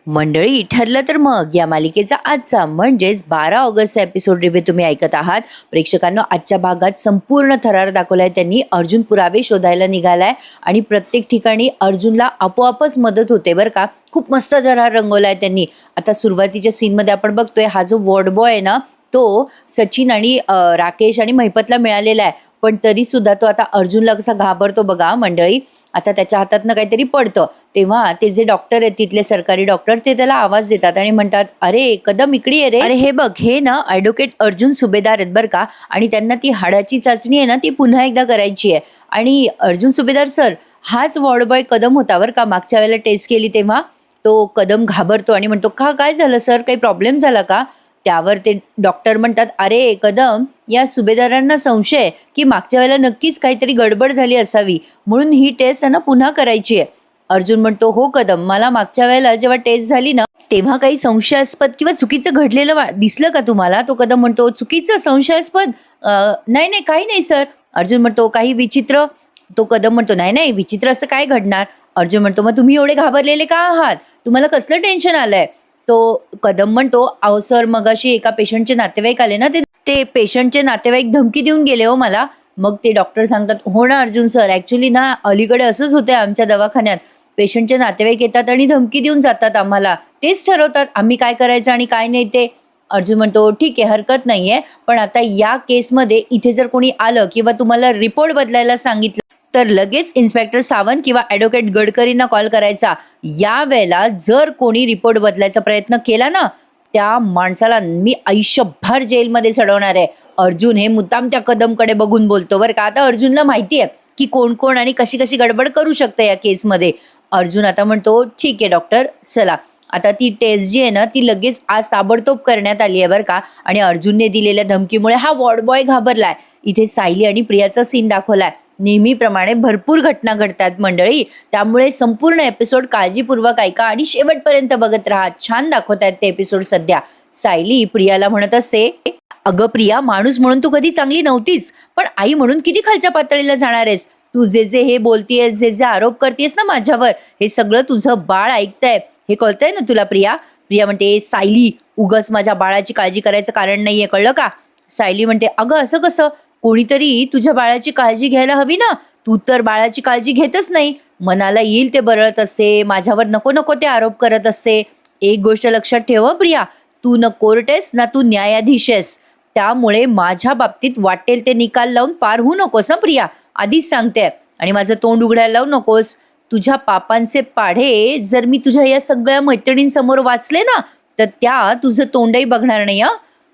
मंडळी, ठरलं तर मग या मालिकेचा आजचा म्हणजेच 12 ऑगस्टचा एपिसोड रिव्ह्यू तुम्ही ऐकत आहात. प्रेक्षकांना आजच्या भागात संपूर्ण थरार दाखवलाय त्यांनी. अर्जुन पुरावे शोधायला निघालाय आणि प्रत्येक ठिकाणी अर्जुनला आपोआपच मदत होते बरं का. खूप मस्त थरार रंगवलाय त्यांनी. आता सुरुवातीच्या सीनमध्ये आपण बघतोय हा जो वॉर्ड बॉय आहे ना, तो सचिन आणि राकेश आणि महिपतला मिळालेला आहे. पण तरी सुद्धा तो आता अर्जुनला कसा घाबरतो बघा मंडळी. आता त्याच्या हातातनं काहीतरी पडतं, तेव्हा ते जे डॉक्टर आहेत तिथले सरकारी डॉक्टर ते त्याला आवाज देतात आणि म्हणतात, अरे कदम इकडे ये रे. अरे हे बघ, हे ना ॲडव्होकेट अर्जुन सुभेदार आहेत बरं का. आणि त्यांना ती हाडाची चाचणी आहे ना ती पुन्हा एकदा करायची आहे. आणि अर्जुन सुभेदार सर, हाच वॉर्ड बॉय कदम होता बरं का. मागच्या वेळेला टेस्ट केली तेव्हा. तो कदम घाबरतो आणि म्हणतो, का काय झालं सर, काही प्रॉब्लेम झाला का. त्यावर ते डॉक्टर म्हणतात, अरे कदम, या सुभेदारांना संशय आहे की मागच्या वेळेला नक्कीच काहीतरी गडबड झाली असावी, म्हणून ही टेस्ट त्यांना पुन्हा करायची आहे. अर्जुन म्हणतो, हो कदम, मला मागच्या वेळेला जेव्हा टेस्ट झाली ना तेव्हा काही संशयास्पद किंवा चुकीचं घडलेलं दिसलं का तुम्हाला. तो कदम म्हणतो, चुकीचं, संशयास्पद, नाही नाही काही नाही सर. अर्जुन म्हणतो, काही विचित्र. तो कदम म्हणतो, नाही नाही विचित्र असं काय घडणार. अर्जुन म्हणतो, मग तुम्ही एवढे घाबरलेले का आहात, तुम्हाला कसलं टेन्शन आलंय. तो कदम म्हणतो, अहो सर, मगाशी एका पेशंटचे नातेवाईक आले ना, ते पेशंटचे नातेवाईक धमकी देऊन गेले हो मला. मग ते डॉक्टर सांगतात, हो ना अर्जुन सर, ॲक्च्युली ना अलीकडे असंच होतं आमच्या दवाखान्यात. पेशंटचे नातेवाईक येतात आणि धमकी देऊन जातात आम्हाला. तेच ठरवतात आम्ही काय करायचं आणि काय नाही ते. अर्जुन म्हणतो, ठीक आहे, हरकत नाही आहे, पण आता या केसमध्ये इथे जर कोणी आलं किंवा तुम्हाला रिपोर्ट बदलायला सांगितलं तर लगेच इन्स्पेक्टर सावंत किंवा ॲडव्होकेट गडकरींना कॉल करायचा. या वेळेला जर कोणी रिपोर्ट बदलायचा प्रयत्न केला ना, त्या माणसाला मी आयुष्यभर जेलमध्ये चढवणार आहे. अर्जुन हे मुद्दाम त्या कदमकडे बघून बोलतो बरं का. आता अर्जुनला माहिती आहे की कोण कोण आणि कशी कशी गडबड करू शकतं या केसमध्ये. अर्जुन आता म्हणतो, ठीक आहे डॉक्टर, चला. आता ती टेस्ट जी आहे ना ती लगेच आज ताबडतोब करण्यात आली आहे बरं का. आणि अर्जुनने दिलेल्या धमकीमुळे हा वॉर्ड बॉय घाबरलाय. इथे सायली आणि प्रियाचा सीन दाखवलाय. नेहमीप्रमाणे भरपूर घटना घडतात मंडळी, त्यामुळे संपूर्ण एपिसोड काळजीपूर्वक ऐका आणि शेवटपर्यंत बघत राहा. छान दाखवत आहेत ते एपिसोड सध्या. सायली प्रियाला म्हणत असते, अगं प्रिया, माणूस म्हणून तू कधी चांगली नव्हतीच, पण आई म्हणून किती खालच्या पातळीला जाणार आहेस. तू जे जे हे बोलतीयस, जे जे आरोप करतेस ना माझ्यावर, हे सगळं तुझं बाळ ऐकतंय. हे कळतंय ना तुला प्रिया. प्रिया म्हणते, सायली, उगाच माझ्या बाळाची काळजी करायचं कारण नाहीये, कळलं का. सायली म्हणते, अगं असं कसं, कोणीतरी तुझ्या बाळाची काळजी घ्यायला हवी ना. तू तर बाळाची काळजी घेतच नाही. मनाला येईल ते बरळत असते, माझ्यावर नको नको ते आरोप करत असते. एक गोष्ट लक्षात ठेव प्रिया, तू न कोर्ट आहेस ना तू न्यायाधीश आहेस. त्यामुळे माझ्या बाबतीत वाटेल ते निकाल लावून पार होऊ नकोस प्रिया, आधीच सांगते. आणि माझं तोंड उघडायला लावू नकोस. तुझ्या पापांचे पाढे जर मी तुझ्या या सगळ्या मैत्रिणींसमोर वाचले ना, तर त्या तुझं तोंडही बघणार नाही.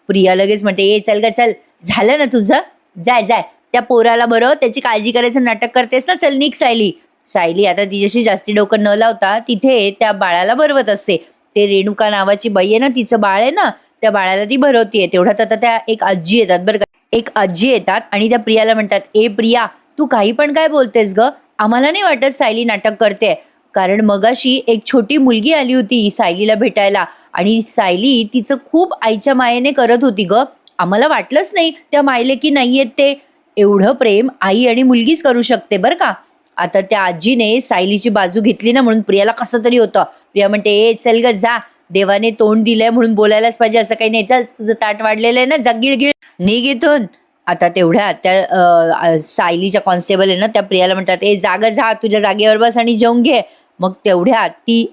प्रिया लगेच म्हणते, ए चल ग चल, झालं ना तुझं, जाय जाय. त्या पोराला बरं त्याची काळजी करायचं नाटक करतेस ना, चल निघ सायली. सायली आता तिच्याशी जास्ती डोकं न लावता तिथे त्या बाळाला भरवत असते. ते रेणुका नावाची बाई आहे ना, तिचं बाळ आहे ना, त्या बाळाला ती भरवतीये. तेवढ्यात आता त्या एक आजी येतात बरं का. एक आजी येतात आणि त्या प्रियाला म्हणतात, ए प्रिया, तू काही पण काय बोलतेस ग, आम्हाला नाही वाटत सायली नाटक करते. कारण मगाशी एक छोटी मुलगी आली होती सायलीला भेटायला आणि सायली तिचं खूप आईच्या मायेने करत होती ग. आम्हाला वाटलंच नाही त्या मायले की नाहीयेत ते. एवढं प्रेम आई आणि मुलगीच करू शकते बरं का. आता त्या आजीने सायलीची बाजू घेतली ना, म्हणून प्रियाला कसं तरी होतं. प्रिया म्हणते, ए चल ग जा, देवाने तोंड दिलंय म्हणून बोलायलाच पाहिजे असं काही नाही. चल, तुझं ताट वाढलेलं आहे ना, जा गिळगिळ, निघ इथून. आता तेवढ्यात त्या सायलीच्या कॉन्स्टेबल आहे ना, त्या प्रियाला म्हणतात, ए जाग जा, तुझ्या जागेवर बस आणि जेवून घे. मग तेवढ्यात ती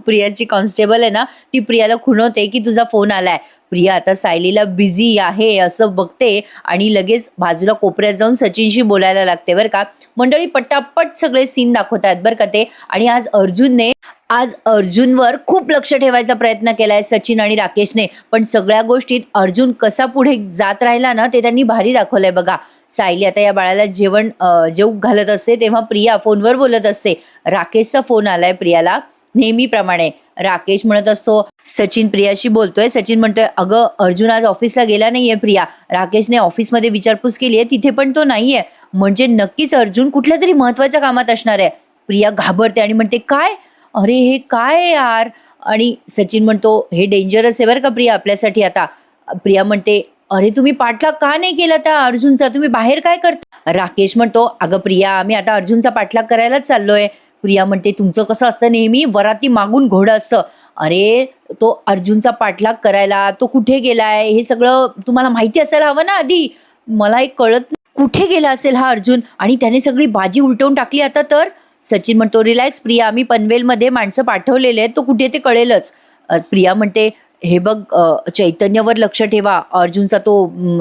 प्रियाची कॉन्स्टेबल आहे ना, ती प्रियाला खुणवते की तुझा फोन आलाय. प्रिया आता सायलीला बिझी आहे असं बघते आणि लगेच बाजूला कोपऱ्यात जाऊन सचिनशी बोलायला लागते बरं का. मंडळी, पटापट सगळे सीन दाखवत आहेत बरं का ते. आणि आज अर्जुनवर खूप लक्ष ठेवायचा प्रयत्न केलाय सचिन आणि राकेशने. पण सगळ्या गोष्टीत अर्जुन कसा पुढे जात राहिला ना, ते त्यांनी भारी दाखवलंय बघा. सायली आता या बाळाला जेवू घालत असते तेव्हा प्रिया फोनवर बोलत असते. राकेशचा फोन आलाय प्रियाला. नेहमीप्रमाणे राकेश म्हणत असतो, सचिन प्रियाशी बोलतोय. सचिन म्हणतोय, अगं अर्जुन आज ऑफिसला गेला नाहीये प्रिया. राकेशने ऑफिसमध्ये विचारपूस केली आहे, तिथे पण तो नाहीये. म्हणजे नक्कीच अर्जुन कुठल्या तरी महत्वाच्या कामात असणार आहे. प्रिया घाबरते आणि म्हणते, काय, अरे हे काय यार. आणि सचिन म्हणतो, हे डेंजरस आहे बरं का प्रिया आपल्यासाठी. आता प्रिया म्हणते, अरे तुम्ही पाठलाग का नाही केला त्या अर्जुनचा, तुम्ही बाहेर काय करता. राकेश म्हणतो, अगं प्रिया, आम्ही आता अर्जुनचा पाठलाग करायलाच चाललोय. प्रिया म्हणते तुमचं कसं असतं नेहमी वराती मागून घोडं असतं. अरे तो अर्जुनचा पाठलाग करायला तो कुठे गेलाय हे सगळं तुम्हाला माहिती असायला हवं ना आधी. मला एक कळत नाही, कुठे गेला असेल हा अर्जुन आणि त्याने सगळी बाजी उलटवून टाकली आता तर. सचिन म्हणतो रिलॅक्स प्रिया, आम्ही पनवेलमध्ये माणसं पाठवलेले आहेत, तो कुठे ते कळेलच. प्रिया म्हणते हे बघ चैतन्यवर लक्ष ठेवा, अर्जुनचा तो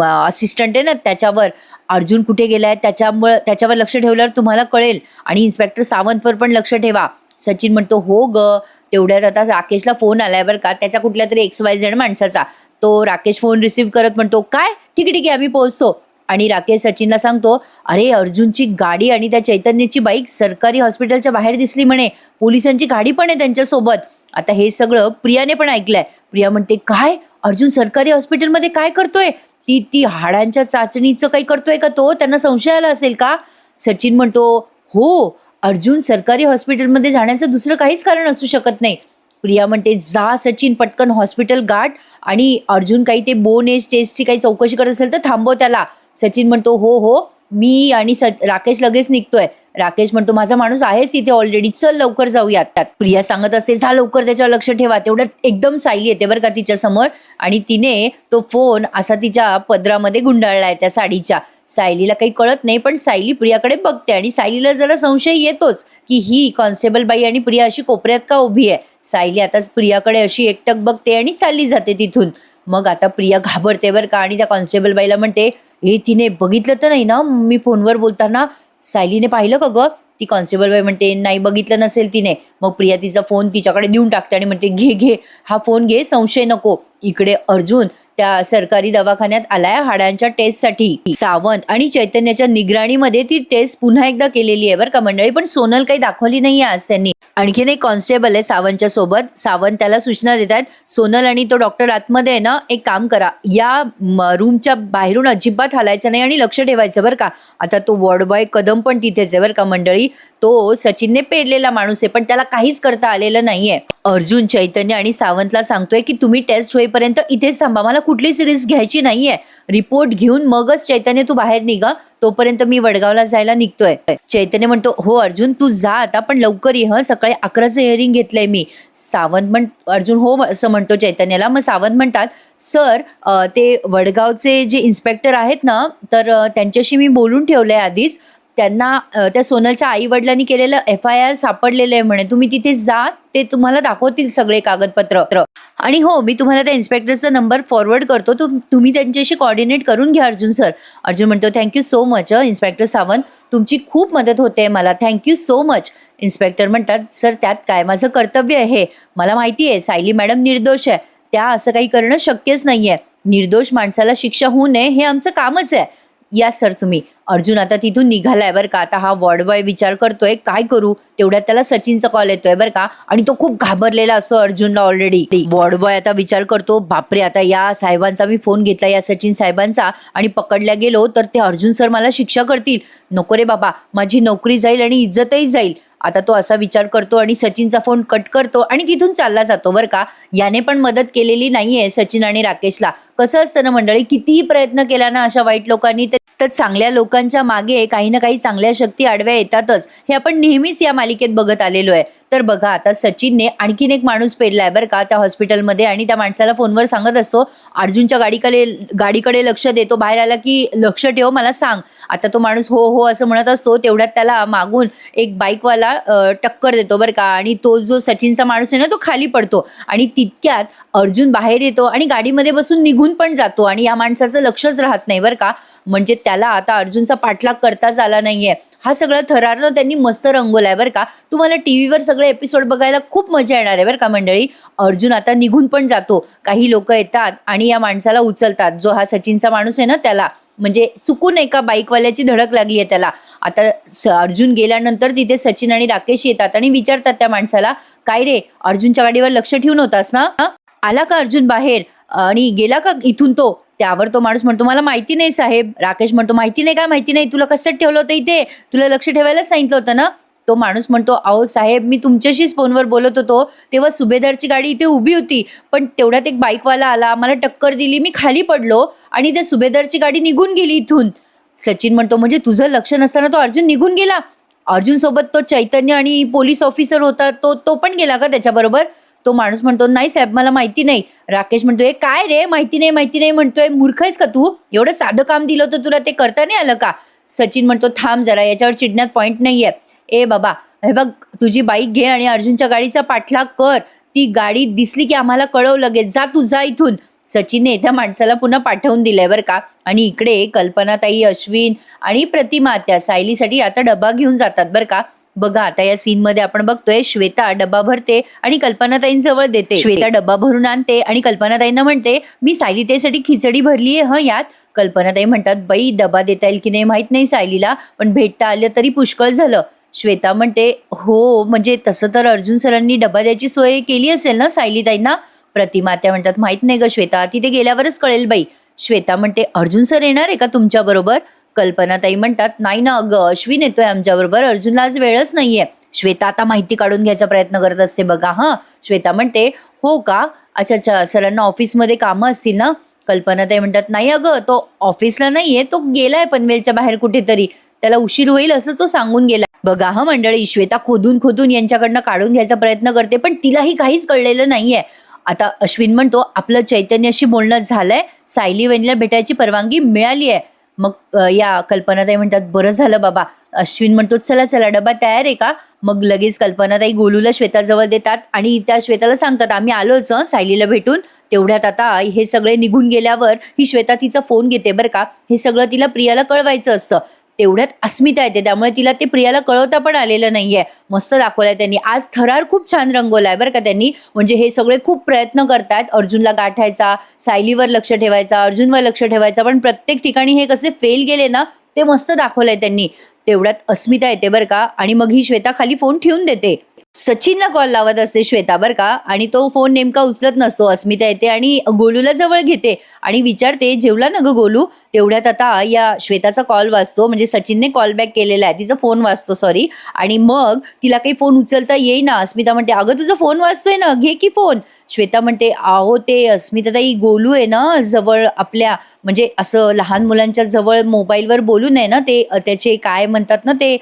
असिस्टंट आहे ना त्याच्यावर. अर्जुन कुठे गेलाय त्याच्यावर लक्ष ठेवल्यावर तुम्हाला कळेल. आणि इन्स्पेक्टर सावंतवर पण लक्ष ठेवा. सचिन म्हणतो हो ग. तेवढ्यात आता राकेशला फोन आलाय बरं का, त्याच्या कुठल्या तरी XYZ माणसाचा. तो राकेश फोन रिसीव्ह करत म्हणतो काय ठीक आहे ठीक आहे आम्ही पोहोचतो. आणि राकेश सचिनला सांगतो अरे अर्जुनची गाडी आणि त्या चैतन्याची बाईक सरकारी हॉस्पिटलच्या बाहेर दिसली म्हणे, पोलिसांची गाडी पण आहे त्यांच्यासोबत. आता हे सगळं प्रियाने पण ऐकलंय. प्रिया म्हणते काय अर्जुन सरकारी हॉस्पिटलमध्ये काय करतोय? ती ती हाडांच्या चाचणीचं काही करतोय का तो? त्यांना संशय आला असेल का? सचिन म्हणतो हो, अर्जुन सरकारी हॉस्पिटलमध्ये जाण्याचं दुसरं काहीच कारण असू शकत नाही. प्रिया म्हणते जा सचिन पटकन हॉस्पिटल गाठ आणि अर्जुन काही ते बोन एज टेस्टची काही चौकशी करत असेल तर थांबव त्याला. सचिन म्हणतो हो हो, मी आणि राकेश लगेच निघतोय. राकेश म्हणतो माझा माणूस आहेच तिथे ऑलरेडी, चल लवकर जाऊयात. त्यात प्रिया सांगत असते जा लवकर त्याच्यावर लक्ष ठेवा. तेवढ्यात एकदम सायली येते बरं का तिच्या समोर आणि तिने तो फोन असा तिच्या पदरामध्ये गुंडाळलाय त्या साडीच्या. सायलीला काही कळत नाही पण सायली प्रियाकडे बघते आणि सायलीला जरा संशय येतोच की ही कॉन्स्टेबल बाई आणि प्रिया अशी कोपऱ्यात का उभी आहे. सायली आता प्रियाकडे अशी एकटक बघते आणि चालली जाते तिथून. मग आता प्रिया घाबरते बरं का आणि त्या कॉन्स्टेबल बाईला म्हणते हे तिने बघितलं तर नाही ना मी फोनवर बोलताना? सायलीने पाहिलं का ग? ती कॉन्स्टेबल बाई म्हणते नाही बघितलं नसेल तिने. मग प्रिया तिचा फोन तिच्याकडे देऊन टाकते आणि म्हणते घे घे हा फोन घे, संशय नको. इकडे अर्जुन त्या सरकारी दवाखान्यात आलाय हाडांच्या टेस्टसाठी. सावंत आणि चैतन्याच्या निगराणीमध्ये ती टेस्ट पुन्हा एकदा केलेली आहे बरं का मंडळी, पण सोनल काही दाखवली नाहीये आज त्यांनी. आणखीन एक कॉन्स्टेबल आहे सावंतच्या सोबत. सावंत त्याला सूचना देत आहेत सोनल आणि तो डॉक्टर आतमध्ये आहे ना, एक काम करा या रूमच्या बाहेरून अजिबात हलायचं नाही आणि लक्ष ठेवायचं बरं का. आता तो वॉर्ड बॉय कदम पण तिथेच आहे बरं का मंडळी. तो सचिनने पेरलेला माणूस आहे पण त्याला काहीच करता आलेलं नाहीये. अर्जुन चैतन्य आणि सावंतला सांगतोय की तुम्ही टेस्ट होईपर्यंत इथेच थांबा, मला कुठलीच रिस्क घ्यायची नाहीये. रिपोर्ट घेऊन मगच चैतन्य तू बाहेर निघा, तोपर्यंत मी वडगावला जायला निघतोय. चैतन्य म्हणतो हो अर्जुन तू जा आता, पण लवकर ये हं, सकाळी 11चं हिअरिंग घेतलंय मी. अर्जुन हो असं म्हणतो चैतन्याला. मग सावंत म्हणतात सर ते वडगावचे जे इन्स्पेक्टर आहेत ना तर त्यांच्याशी मी बोलून ठेवलंय आधीच. त्यांना त्या सोनलच्या आई वडिलांनी केलेलं FIR सापडलेलं आहे म्हणे, तुम्ही तिथे जा, ते तुम्हाला दाखवतील सगळे कागदपत्र. आणि हो मी तुम्हाला त्या इन्स्पेक्टरचा नंबर फॉरवर्ड करतो, तुम्ही त्यांच्याशी कॉर्डिनेट करून घ्या अर्जुन सर. अर्जुन म्हणतो thank you so much inspector Sawant, तुमची खूप मदत होते मला, थँक्यू सो मच. इन्स्पेक्टर म्हणतात सर त्यात काय, माझं कर्तव्य आहे, मला माहिती आहे सायली मॅडम निर्दोष आहे, त्या असं काही करणं शक्यच नाहीये, निर्दोष माणसाला शिक्षा होऊ नये हे आमचं कामच आहे. या सर तुम्ही. अर्जुन आता तिथून निघालाय बरं का. आता हा वॉर्ड बॉय विचार करतोय काय करू, तेवढ्यात त्याला सचिनचा कॉल येतोय बरं का आणि तो खूप घाबरलेला असतो अर्जुनला ऑलरेडी. वॉर्ड बॉय आता विचार करतो बापरे आता या साहेबांचा मी फोन घेतला, या सचिन साहेबांचा, आणि पकडल्या गेलो तर ते अर्जुन सर मला शिक्षा करतील, नको रे बाबा, माझी नोकरी जाईल आणि इज्जतही जाईल. आता तो असा विचार करतो आणि सचिनचा फोन कट करतो आणि तिथून चालला जातो बरं का. याने पण मदत केलेली नाहीये सचिन आणि राकेशला. कसं असतं ना मंडळी, कितीही प्रयत्न केला ना अशा वाईट लोकांनी तर चांगल्या लोकांच्या मागे काही ना काही चांगल्या शक्ती आडव्या येतातच. हे आपण नेहमीच या मालिकेत बघत आलेलो आहे. तर बघा आता सचिनने आणखीन एक माणूस पेरलाय बरं का त्या हॉस्पिटलमध्ये आणि त्या माणसाला फोनवर सांगत असतो अर्जुनच्या गाडीकडे लक्ष देतो, बाहेर आला की लक्ष ठेव मला सांग. आता तो माणूस हो हो असं म्हणत असतो, तेवढ्यात त्याला मागून एक बाईकवाला टक्कर देतो बरं का आणि तो जो सचिनचा माणूस आहे ना तो खाली पडतो आणि तितक्यात अर्जुन बाहेर येतो आणि गाडीमध्ये बसून निघून पण जातो आणि या माणसाचं लक्षच राहत नाही बरं का. म्हणजे त्याला आता अर्जुनचा पाठलाग करताच आला नाहीये. हा सगळा थरार त्यांनी मस्त रंगवलाय बरं का. तुम्हाला टीव्हीवर सगळे एपिसोड बघायला खूप मजा येणार आहे बरं का मंडळी. अर्जुन आता निघून पण जातो, काही लोक येतात आणि या माणसाला उचलतात, जो हा सचिनचा माणूस आहे ना त्याला, म्हणजे चुकून एका बाईकवाल्याची धडक लागली आहे त्याला. आता अर्जुन गेल्यानंतर तिथे सचिन आणि राकेश येतात आणि विचारतात त्या माणसाला काय रे अर्जुनच्या गाडीवर लक्ष ठेवून होतास ना, आला का अर्जुन बाहेर आणि गेला का इथून तो? त्यावर तो माणूस म्हणतो मला माहिती नाही साहेब. राकेश म्हणतो माहिती नाही काय माहिती नाही, तुला कसं ठेवलं होतं इथे, तुला लक्ष ठेवायला सांगितलं होतं ना. तो माणूस म्हणतो अहो साहेब मी तुमच्याशीच फोनवर बोलत होतो तेव्हा सुभेदारची गाडी इथे उभी होती, पण तेवढ्यात एक बाईकवाला आला, मला टक्कर दिली, मी खाली पडलो आणि त्या सुभेदारची गाडी निघून गेली इथून. सचिन म्हणतो म्हणजे तुझं लक्ष नसताना तो अर्जुन निघून गेला? अर्जुन सोबत तो चैतन्य आणि पोलीस ऑफिसर होता तो तो पण गेला का त्याच्याबरोबर? तो माणूस म्हणतो नाही साहेब मला माहिती नाही. राकेश म्हणतोय काय रे माहिती नाही माहिती नाही म्हणतोय, मूर्ख आहेस का तू? एवढं साधं काम दिलं होतं तुला ते करता नाही आलं का? सचिन म्हणतो थांब जरा, याच्यावर चिडण्यात पॉईंट नाहीये. ए बाबा हे बघ, तुझी बाईक घे आणि अर्जुनच्या गाडीचा पाठलाग कर. ती गाडी दिसली की आम्हाला कळव लगेच, जा तू जा इथून. सचिनने त्या माणसाला पुन्हा पाठवून दिलंय बरं का. आणि इकडे कल्पनाताई, अश्विन आणि प्रतिमा त्या सायलीसाठी आता डबा घेऊन जातात बरं का. बघा आता या सीन मध्ये आपण बघतोय श्वेता डबा भरते आणि कल्पनाताईंजवळ देते. श्वेता डबा भरून आणते आणि कल्पनाताईंना म्हणते मी सायलीताईसाठी खिचडी भरलीये ह यात. कल्पनाताई म्हणतात बाई डबा देता येईल की नाही माहित नाही सायलीला, पण भेटता आलं तरी पुष्कळ झालं. श्वेता म्हणते हो म्हणजे तसं तर अर्जुन सरांनी डबा द्यायची सोय केली असेल ना सायलीताईंना. प्रतिमा त्या म्हणतात माहित नाही ग श्वेता, तिथे गेल्यावरच कळेल बाई. श्वेता म्हणते अर्जुन सर येणार आहे का तुमच्या बरोबर? कल्पनाताई म्हणतात नाही ना अगं, अश्विन येतोय आमच्या बरोबर, अर्जुनला आज वेळच नाहीये. श्वेता आता माहिती काढून घ्यायचा प्रयत्न करत असते बघा. हा श्वेता म्हणते हो का, अच्छा अच्छा सरांना ऑफिसमध्ये कामं असतील ना. कल्पनाताई म्हणतात नाही अगं तो ऑफिसला नाहीये, तो गेलाय पनवेलच्या बाहेर कुठेतरी, त्याला उशीर होईल असं तो सांगून गेला. बघा हा मंडळी, श्वेता खोदून खोदून यांच्याकडनं काढून घ्यायचा प्रयत्न करते पण तिलाही काहीच कळलेलं नाहीये. आता अश्विन म्हणतो आपलं चैतन्याशी बोलणं झालंय, सायली वहिनीला भेटायची परवानगी मिळाली आहे. मग या कल्पनाताई म्हणतात बरं झालं बाबा. अश्विन म्हणतो चला चला डबा तयार आहे का? मग लगेच कल्पनाताई गोलूला श्वेताजवळ देतात आणि त्या श्वेताला सांगतात आम्ही आलोच सायलीला भेटून. तेवढ्यात आता हे सगळे निघून गेल्यावर ही श्वेता तिचा फोन घेते बरं का. हे सगळं तिला प्रियाला कळवायचं असतं. तेवढ्यात अस्मिता येते, त्यामुळे तिला ते प्रियाला कळवता पण आलेलं नाहीये. मस्त दाखवलंय त्यांनी आज, थरार खूप छान रंगवलाय बरं का त्यांनी. म्हणजे हे सगळे खूप प्रयत्न करतायत अर्जुनला गाठायचा, सायलीवर लक्ष ठेवायचा, अर्जुनवर लक्ष ठेवायचा, पण प्रत्येक ठिकाणी हे कसे फेल गेले ना ते मस्त दाखवलंय त्यांनी. तेवढ्यात अस्मिता येते बरं का आणि मग ही श्वेता खाली फोन ठेवून देते. सचिनला कॉल लावत असते श्वेता बरं का आणि तो फोन नेमका उचलत नसतो. अस्मिता येते आणि गोलूला जवळ घेते आणि विचारते जेवला ना ग गोलू? तेवढ्यात आता या श्वेताचा कॉल वाजतो, म्हणजे सचिनने कॉल बॅक केलेला आहे, तिचा फोन वाजतो सॉरी. आणि मग तिला काही फोन उचलता येईना. अस्मिता म्हणते अगं तुझा फोन वाजतोय ना, घे की फोन. श्वेता म्हणते अहो ते अस्मिताताई गोलू आहे ना जवळ आपल्या, म्हणजे असं लहान मुलांच्या जवळ मोबाईलवर बोलू नये ना, ते त्याचे काय म्हणतात ना ते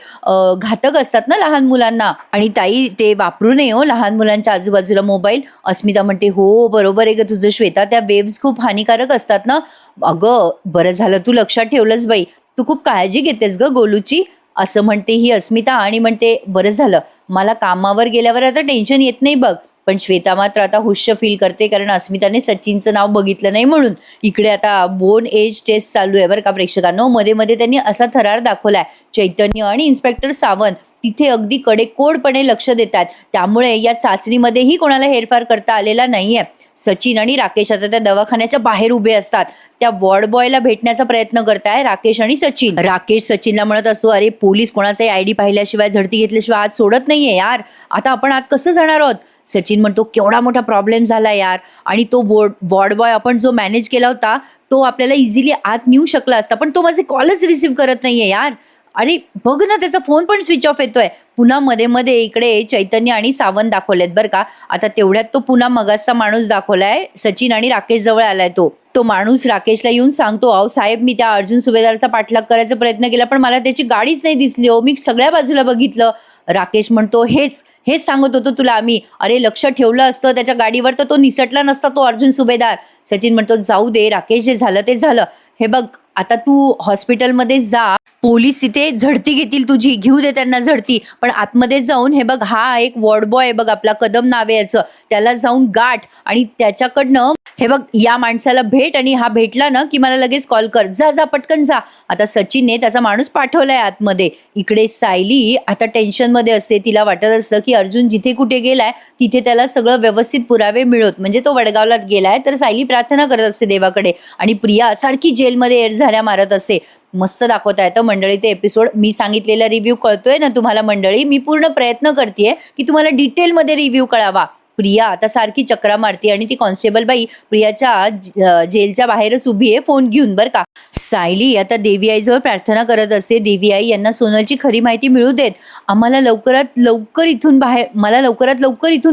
घातक असतात ना लहान मुलांना, आणि ताई ते वापरू नये हो लहान मुलांच्या आजूबाजूला मोबाईल. अस्मिता म्हणते हो बरोबर आहे ग तुझं श्वेता, त्या वेव्स खूप हानिकारक असतात ना. अगं बरं झालं तू लक्षात ठेवलंस बाई, तू खूप काळजी घेतेस ग गोलूची, असं म्हणते ही अस्मिता आणि म्हणते बरं झालं मला कामावर गेल्यावर आता टेन्शन येत नाही बघ. पण श्वेता मात्र आता हुश्य फील करते कारण अस्मिताने सचिनचं नाव बघितलं नाही म्हणून. इकडे आता बोन एज टेस्ट चालू आहे बरं का प्रेक्षकांनो. मध्ये मध्ये त्यांनी असा थरार दाखवलाय. चैतन्य आणि इन्स्पेक्टर सावंत तिथे अगदी कडेकोडपणे लक्ष देतात, त्यामुळे या चाचणीमध्येही कोणाला हेरफार करता आलेला नाहीये. सचिन आणि राकेश आता त्या दवाखान्याच्या बाहेर उभे असतात. त्या वॉर्ड बॉयला भेटण्याचा प्रयत्न करताय राकेश आणि सचिन. राकेश सचिनला म्हणत असतो अरे पोलीस कोणाचाही आयडी पाहिल्याशिवाय, झडती घेतल्याशिवाय आत सोडत नाहीये यार, आता आपण आत कसं जाणार आहोत? सचिन म्हणतो केवढा मोठा प्रॉब्लेम झाला यार, आणि तो वॉर्ड बॉय आपण जो मॅनेज केला होता तो आपल्याला इझिली आत नेऊ शकला असता, पण तो माझे कॉलच रिसीव्ह करत नाहीये यार. अरे बघ ना त्याचा फोन पण स्विच ऑफ येतोय. पुन्हा मध्ये मध्ये इकडे चैतन्य आणि सावंत दाखवलेत बरं का. आता तेवढ्यात तो पुन्हा मगाचा माणूस दाखवलाय, सचिन आणि राकेश जवळ आलाय. तो माणूस राकेशला येऊन सांगतो अहो साहेब मी त्या अर्जुन सुभेदारचा पाठलाग करायचा प्रयत्न केला पण मला त्याची गाडीच नाही दिसली हो, मी सगळ्या बाजूला बघितलं. राकेश म्हणतो हेच सांगत होतो तुला आम्ही, अरे लक्ष ठेवलं असतं त्याच्या गाडीवर तर तो निसटला नसता तो अर्जुन सुभेदार. सचिन म्हणतो जाऊ दे राकेश, जे झालं ते झालं. हे बघ आता तू हॉस्पिटलमध्ये जा, पोलीस तिथे झडती घेतील तुझी, घेऊ दे त्यांना झडती, पण आतमध्ये जाऊन हे बघ हा एक वॉर्ड बॉय आहे बघ आपला कदम नावे याचं, त्याला जाऊन गाठ आणि त्याच्याकडनं हे बघ या माणसाला भेट, आणि हा भेटला ना की मला लगेच कॉल कर, जा जा पटकन जा. आता सचिनने त्याचा माणूस पाठवलाय आतमध्ये. इकडे सायली आता टेन्शनमध्ये असते, तिला वाटत असतं की अर्जुन जिथे कुठे गेलाय तिथे त्याला सगळं व्यवस्थित पुरावे मिळत, म्हणजे तो वडगावला गेलाय. तर सायली प्रार्थना करत असते देवाकडे आणि प्रिया सारखी जेलमध्ये एरझाऱ्या मारत असते. मस्त दाखवता येतं मंडळी ते एपिसोड. मी सांगितलेला रिव्ह्यू कळतोय ना तुम्हाला मंडळी, मी पूर्ण प्रयत्न करतेय की तुम्हाला डिटेलमध्ये रिव्ह्यू कळावा. प्रिया आता सारखी चक्रा मारते आणि ती कॉन्स्टेबल बाई प्रियाच्या जेलच्या बाहेरच उभी आहे फोन घेऊन बरं का. सायली आता देवी आईजवळ प्रार्थना करत असते, देवी आई यांना सोनलची खरी माहिती मिळू देत, आम्हाला लवकरात लवकर इथून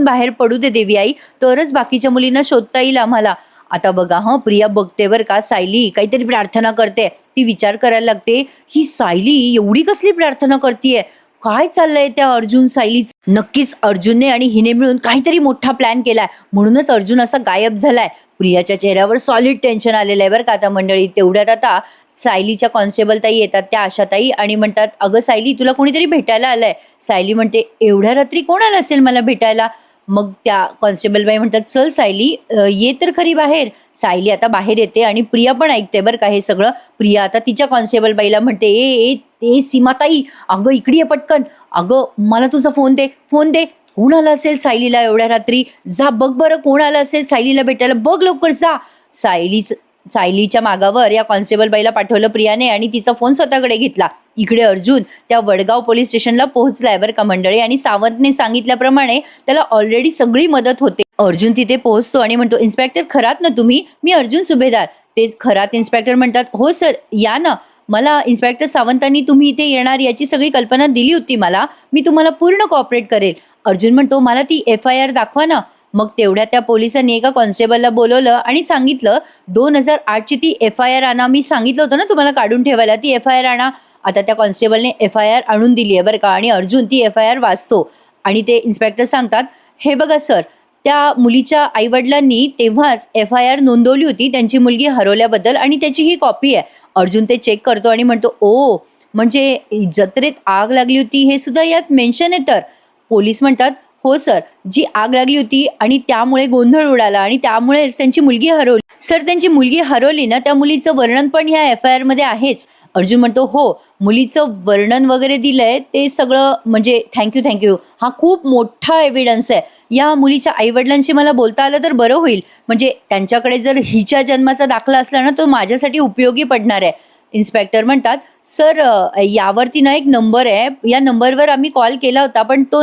बाहेर पडू दे देवी आई, तरच बाकीच्या मुलींना शोधता येईल आम्हाला. आता बघा प्रिया बघते बरं का, सायली काहीतरी प्रार्थना करते, ती विचार करायला लागते ही सायली एवढी कसली प्रार्थना करतीये, काय चाललंय त्या अर्जुन सायलीच? नक्कीच अर्जुनने आणि हिने मिळून काहीतरी मोठा प्लॅन केलाय, म्हणूनच अर्जुन असा गायब झालाय. प्रियाच्या चेहऱ्यावर सॉलिड टेन्शन आलेलं आहे बरं का आता मंडळी. तेवढ्यात आता सायलीच्या कॉन्स्टेबल ताई येतात, त्या आशाताई, आणि म्हणतात, अगं सायली, तुला कोणीतरी भेटायला आलंय. सायली म्हणते, एवढ्या रात्री कोण आलं असेल मला भेटायला? मग त्या कॉन्स्टेबल बाई म्हणतात, चल सायली, ये तर खरी बाहेर. सायली आता बाहेर येते आणि प्रिया पण ऐकते बरं का हे सगळं. प्रिया आता तिच्या कॉन्स्टेबल बाईला म्हणते, ए ए ए सीमाताई, अगं इकडे ये पटकन. अगं मला तुझा फोन दे, फोन दे. कोण आलं असेल सायलीला एवढ्या रात्री? जा बघ बरं कोण आलं असेल सायलीला भेटायला, बघ लवकर जा. सायलीच्या मागावर या कॉन्स्टेबल बाईला पाठवलं प्रियाने आणि तिचा फोन स्वतःकडे घेतला. इकडे अर्जुन त्या वडगाव पोलीस स्टेशनला पोहोचलाय बरं का मंडळी, आणि सावंतने सांगितल्याप्रमाणे त्याला ऑलरेडी सगळी मदत होते. अर्जुन तिथे पोहोचतो आणि म्हणतो, इन्स्पेक्टर खरात ना तुम्ही? मी अर्जुन सुभेदार. तेच खरात इन्स्पेक्टर म्हणतात, हो सर या ना. मला इन्स्पेक्टर सावंतांनी तुम्ही इथे येणार याची सगळी कल्पना दिली होती मला. मी तुम्हाला पूर्ण कॉपरेट करेल. अर्जुन म्हणतो, मला ती FIR दाखवा ना. मग तेवढ्या त्या पोलिसांनी एका कॉन्स्टेबलला बोलवलं आणि सांगितलं, 2008ची ती FIR आणा. मी सांगितलं होतं ना तुम्हाला काढून ठेवायला, ती FIR आणा. आता त्या कॉन्स्टेबलने FIR आणून दिली आहे बरं का, आणि अर्जुन ती FIR वाचतो आणि ते इन्स्पेक्टर सांगतात, हे बघा सर, त्या मुलीच्या आईवडिलांनी तेव्हाच FIR नोंदवली होती त्यांची मुलगी हरवल्याबद्दल, आणि त्याची ही कॉपी आहे. अर्जुन ते चेक करतो आणि म्हणतो, ओ, म्हणजे जत्रेत आग लागली होती हे सुद्धा यात मेन्शन आहे तर? पोलीस म्हणतात, हो सर, जी आग लागली होती आणि त्यामुळे गोंधळ उडाला आणि त्यामुळेच त्यांची मुलगी हरवली. सर, त्यांची मुलगी हरवली ना, त्या मुलीचं वर्णन पण ह्या FIR मध्ये आहेच. अर्जुन म्हणतो, हो, मुलीचं वर्णन वगैरे दिलंय ते सगळं, म्हणजे थँक्यू. हा खूप मोठा एव्हिडन्स आहे. या मुलीच्या आईवडिलांशी मला बोलता आलं तर बरं होईल. म्हणजे त्यांच्याकडे जर हिच्या जन्माचा दाखला असला ना, तो माझ्यासाठी उपयोगी पडणार आहे. इन्स्पेक्टर म्हणतात, सर, यावरती ना एक नंबर आहे, या नंबरवर आम्ही कॉल केला होता, पण तो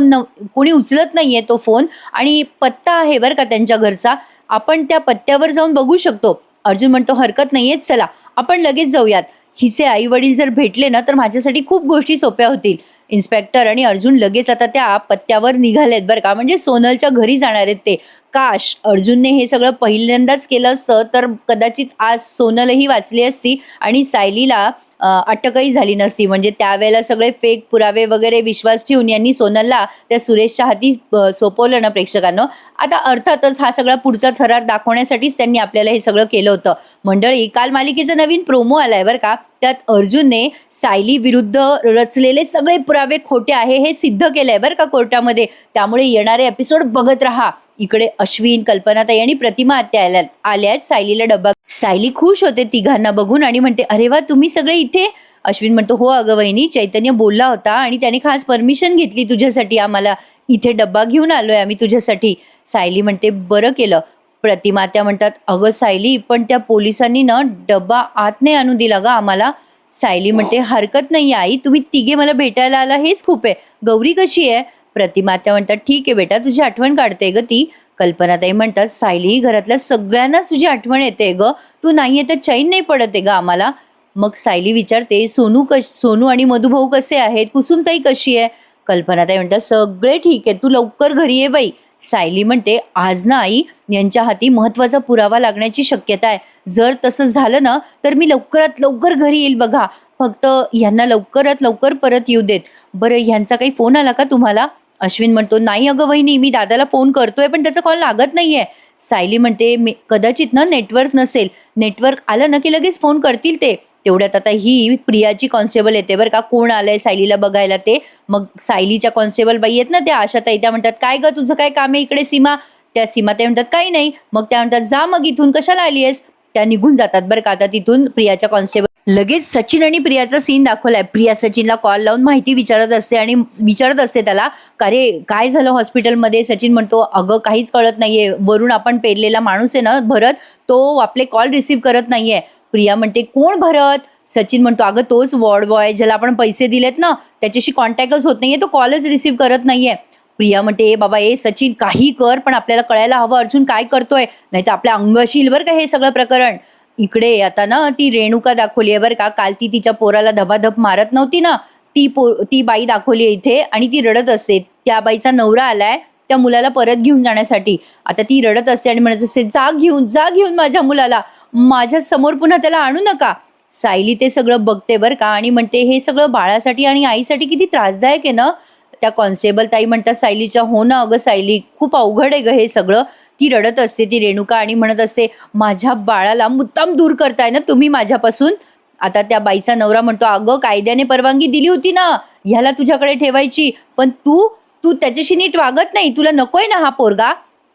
कोणी उचलत नाहीये तो फोन, आणि पत्ता आहे बरं का त्यांच्या घरचा, आपण त्या पत्त्यावर जाऊन बघू शकतो. अर्जुन म्हणतो, हरकत नाहीये, चला आपण लगेच जाऊयात. हिचे आई वडील जर भेटले ना तर माझ्यासाठी खूप गोष्टी सोप्या होतील. इन्स्पेक्टर आणि अर्जुन लगेच आता त्या पत्त्यावर निघालेत बरं का, म्हणजे सोनलच्या घरी जाणार आहेत ते. काश अर्जुनने हे सगळं पहिल्यांदाच केलं असतं तर कदाचित आज सोनलही वाचली असती आणि सायलीला अटकही झाली नसती. म्हणजे त्यावेळेला सगळे फेक पुरावे वगैरे विश्वास ठेवून यांनी सोनलला त्या सुरेशच्या हाती सोपवलं ना प्रेक्षकांनो. आता अर्थातच हा सगळा पुढचा थरार दाखवण्यासाठीच त्यांनी आपल्याला हे सगळं केलं होतं. मंडळी, काल मालिकेचा नवीन प्रोमो आलाय बरं का. त्यात अर्जुनने सायली विरुद्ध रचलेले सगळे पुरावे खोटे आहे हे सिद्ध केलंय बरं का कोर्टामध्ये. त्यामुळे येणारे एपिसोड बघत राहा. इकडे अश्विन, कल्पनाताई आणि प्रतिमा आत्या आल्यात सायलीला डब्बा. सायली खुश होते तिघांना बघून आणि म्हणते, अरे वा, तुम्ही सगळे इथे? अश्विन म्हणतो, हो अगं वहिनी, चैतन्य बोलला होता आणि त्याने खास परमिशन घेतली तुझ्यासाठी, आम्हाला इथे डब्बा घेऊन आलोय आम्ही तुझ्यासाठी. सायली म्हणते, बरं केलं. प्रतिमा आत्या म्हणतात, अगं सायली, पण त्या पोलिसांनी ना डब्बा आत नाही आणून दिला ग आम्हाला. सायली म्हणते, हरकत नाही आई, तुम्ही तिघे मला भेटायला आला हेच खूप आहे. गौरी कशी आहे? प्रतिमा आत्या म्हणतात, ठीक आहे बेटा, तुझी आठवण काढते ग ती. कल्पनाताई म्हणतात, सायली, घरातल्या सगळ्यांनाच तुझी आठवण येते ग, तू नाही आहे तर चैन नाही पडत आहे ग आम्हाला. मग सायली विचारते, सोनू आणि मधुभाऊ कसे आहेत? कुसुमताई कशी आहे? कल्पनाताई म्हणतात, सगळे ठीक आहे, तू लवकर घरी ये बाई. सायली म्हणते, आज ना आई, यांच्या हाती महत्वाचा पुरावा लागण्याची शक्यता आहे. जर तसं झालं ना तर मी लवकरात लवकर घरी येईल बघा. फक्त ह्यांना लवकरात लवकर परत येऊ देत. बरं, ह्यांचा काही फोन आला का तुम्हाला? अश्विन म्हणतो, नाही अगं वहिनी, मी दादाला फोन करतोय पण त्याचा कॉल लागत नाहीये. सायली म्हणते, कदाचित ना नेटवर्क नसेल, नेटवर्क आलं ना की लगेच फोन करतील ते. तेवढ्यात आता ही प्रियाची कॉन्स्टेबल येते बरं का, कोण आलंय सायलीला बघायला ते. मग सायलीच्या कॉन्स्टेबल बाई आहेत ना त्या आशाताई, त्या म्हणतात, काय ग, तुझं काय काम आहे इकडे सीमा? त्या सीमाताई म्हणतात, काही नाही. मग त्या म्हणतात, जा मग इथून, कशाला आली आहेस? त्या निघून जातात बरं का. आता तिथून प्रियाच्या कॉन्स्टेबल लगेच सचिन आणि प्रियाचा सीन दाखवलाय. प्रिया सचिनला कॉल लावून माहिती विचारत असते आणि विचारत असते त्याला, अरे काय झालं हॉस्पिटलमध्ये? सचिन म्हणतो, अगं काहीच कळत नाहीये, वरून आपण पेरलेला माणूस आहे ना भरत, तो आपले कॉल रिसीव्ह करत नाहीये. प्रिया म्हणते, कोण भरत? सचिन म्हणतो, अगं तोच वॉर्ड बॉय ज्याला आपण पैसे दिलेत ना, त्याच्याशी कॉन्टॅक्टच होत नाहीये, तो कॉलच रिसीव्ह करत नाहीये. प्रिया म्हणते, ए बाबा, ए सचिन, काही कर, पण आपल्याला कळायला हवं अर्जुन काय करतोय, नाही तर आपल्या अंगाशी येईल बरं का हे सगळं प्रकरण. इकडे आता ना ती रेणुका दाखवली आहे बरं का. काल ती तिच्या पोराला धबाधब मारत नव्हती ना, ती बाई दाखवली आहे इथे आणि ती रडत असते. त्या बाईचा नवरा आलाय त्या मुलाला परत घेऊन जाण्यासाठी. आता ती रडत असते आणि म्हणत असते, जा घेऊन माझ्या मुलाला, माझ्या समोर पुन्हा त्याला आणू नका. सायली ते सगळं बघते बरं का आणि म्हणते हे सगळं बाळासाठी आणि आईसाठी किती त्रासदायक आहे ना. त्या कॉन्स्टेबल ताई म्हणतात सायलीच्या, हो ना अगं सायली, खूप अवघड आहे गं हे सगळं. ती रडत असते ती रेणुका आणि म्हणत असते, माझ्या बाळाला मुद्दाम दूर करताय ना तुम्ही माझ्यापासून. आता त्या बाईचा नवरा म्हणतो, अगं कायद्याने परवानगी दिली होती ना ह्याला तुझ्याकडे ठेवायची, पण तू तू त्याच्याशी नीट वागत नाही, तुला नकोय ना हा पोरगा.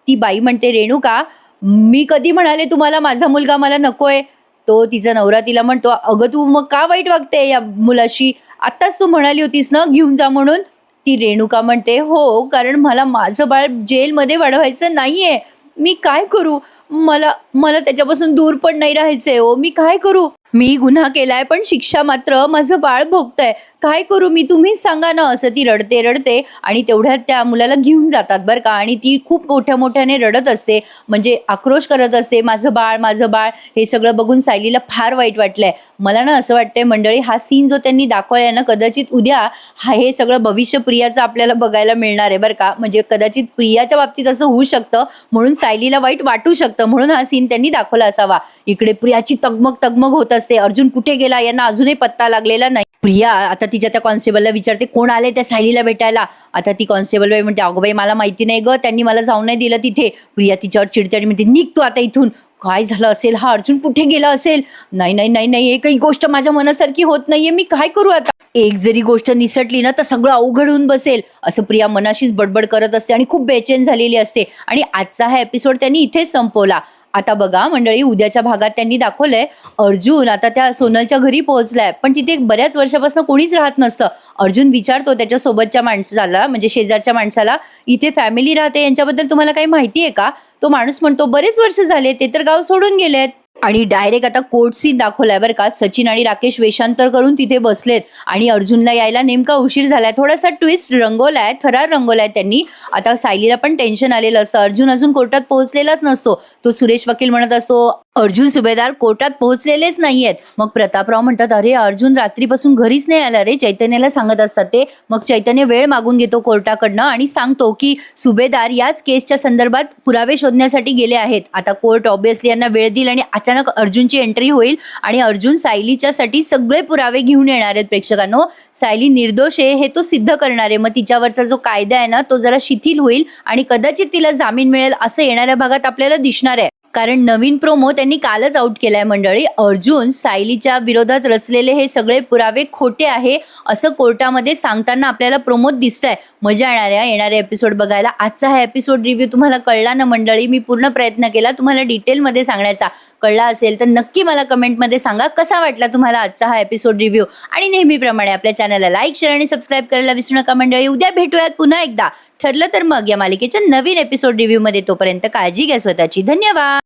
ती बाई म्हणते, रेणुका मी कधी म्हणाले तुम्हाला माझा मुलगा मला नकोय. तो तिचा नवरा तिला म्हणतो, अगं तू मग का वाईट वागते या मुलाशी, आत्ताच तू म्हणाली होतीस ना घेऊन जा म्हणून. ती रेणुका म्हणते, हो कारण मला माझं बाळ जेलमध्ये वाढवायचं नाहीये. मी काय करू, मला मला त्याच्यापासून दूर पण नाही राहायचंय हो, मी काय करू. मी गुन्हा केलाय पण शिक्षा मात्र माझं बाळ भोगतंय, काय करू मी, तुम्हीच सांगा ना. असं ती रडते रडते आणि तेवढ्यात त्या मुलाला घेऊन जातात बरं का. आणि ती खूप मोठ्या मोठ्याने रडत असते, म्हणजे आक्रोश करत असते, माझं बाळ माझं बाळ. हे सगळं बघून सायलीला फार वाईट वाटलंय. मला ना असं वाटतंय मंडळी, हा सीन जो त्यांनी दाखवलाय ना, कदाचित उद्या हे सगळं भविष्य प्रियाचं आपल्याला बघायला मिळणार आहे बरं का. म्हणजे कदाचित प्रियाच्या बाबतीत असं होऊ शकतं, म्हणून सायलीला वाईट वाटू शकतं, म्हणून हा सीन त्यांनी दाखवला असावा. इकडे प्रियाची तगमग तगमग होत असते, अर्जुन कुठे गेला, यांना अजूनही पत्ता लागलेला नाही. प्रिया आता तिच्या त्या कॉन्स्टेबलला विचारते, कोण आले त्या सायलीला भेटायला. आता ती कॉन्स्टेबल बाई म्हणते, अगं बाई मला माहिती नाही ग, त्यांनी मला जाऊन नाही दिलं तिथे. प्रिया तिच्यावर चिडते आणि म्हणते, निघतो आता इथून. काय झालं असेल, हा अर्जुन कुठे गेला असेल. नाही नाही नाही नाही, एकही गोष्ट माझ्या मनासारखी होत नाहीये, मी काय करू आता. एक जरी गोष्ट निसटली ना तर सगळं अवघड होऊन बसेल, असं प्रिया मनाशीच बडबड करत असते आणि खूप बेचैन झालेली असते. आणि आजचा हा एपिसोड त्यांनी इथेच संपवला. आता बघा मंडळी, उद्याच्या भागात त्यांनी दाखवलंय अर्जुन आता त्या सोनलच्या घरी पोहोचलाय, पण तिथे बऱ्याच वर्षापासून कोणीच राहत नसतं. अर्जुन विचारतो त्याच्या सोबतच्या माणसाला, म्हणजे शेजारच्या माणसाला, इथे फॅमिली राहते यांच्याबद्दल तुम्हाला काही माहिती आहे का. तो माणूस म्हणतो, बरेच वर्ष झाले, ते तर गाव सोडून गेलेत. आणि डायरेक्ट आता कोर्ट सीन दाखवलाय बरं का. सचिन आणि राकेश वेषांतर करून तिथे बसलेत आणि अर्जुनला यायला नेमका उशीर झालाय. थोडासा ट्विस्ट रंगवलाय, थरार रंगवलाय त्यांनी. आता सायलीला पण टेन्शन आलेलं असतं, अर्जुन अजून कोर्टात पोहोचलेलाच नसतो. तो सुरेश वकील म्हणत असतो, अर्जुन सुभेदार कोर्टात पोहोचलेलेच नाहीयेत. मग प्रतापराव म्हणतात, अरे अर्जुन रात्रीपासून घरीच नाही आला रे, चैतन्याला सांगत असतात ते. मग चैतन्य वेळ मागून घेतो कोर्टाकडनं आणि सांगतो की सुभेदार याच केसच्या संदर्भात पुरावे शोधण्यासाठी गेले आहेत. आता कोर्ट ऑब्विसली यांना वेळ देईल आणि अचानक अर्जुनची एंट्री होईल आणि अर्जुन सायलीच्यासाठी सगळे पुरावे घेऊन येणार आहेत. प्रेक्षकांनो, सायली निर्दोष आहे हे तो सिद्ध करणार आहे. मग तिच्यावरचा जो कायदा आहे ना तो जरा शिथिल होईल आणि कदाचित तिला जामीन मिळेल असं येणाऱ्या भागात आपल्याला दिसणार आहे. कारण नवीन प्रोमो त्यांनी कालच आउट केलाय मंडळी. अर्जुन सायलीच्या विरोधात रचलेले हे सगळे पुरावे खोटे आहे असं कोर्टामध्ये सांगताना आपल्याला प्रोमोत दिसतंय. मजा येणार आहे येणारे एपिसोड बघायला. आजचा हा एपिसोड रिव्ह्यू तुम्हाला कळला ना मंडळी. मी पूर्ण प्रयत्न केला तुम्हाला डिटेलमध्ये सांगण्याचा. कळला असेल तर नक्की मला कमेंटमध्ये सांगा कसा वाटला तुम्हाला आजचा हा एपिसोड रिव्ह्यू. आणि नेहमीप्रमाणे आपल्या चॅनलला लाईक, शेअर आणि सबस्क्राईब करायला विसरू नका मंडळी. उद्या भेटूयात पुन्हा एकदा, ठरलं तर मग या मालिकेच्या नवीन एपिसोड रिव्ह्यू मध्ये. तोपर्यंत काळजी घ्या स्वतःची. धन्यवाद.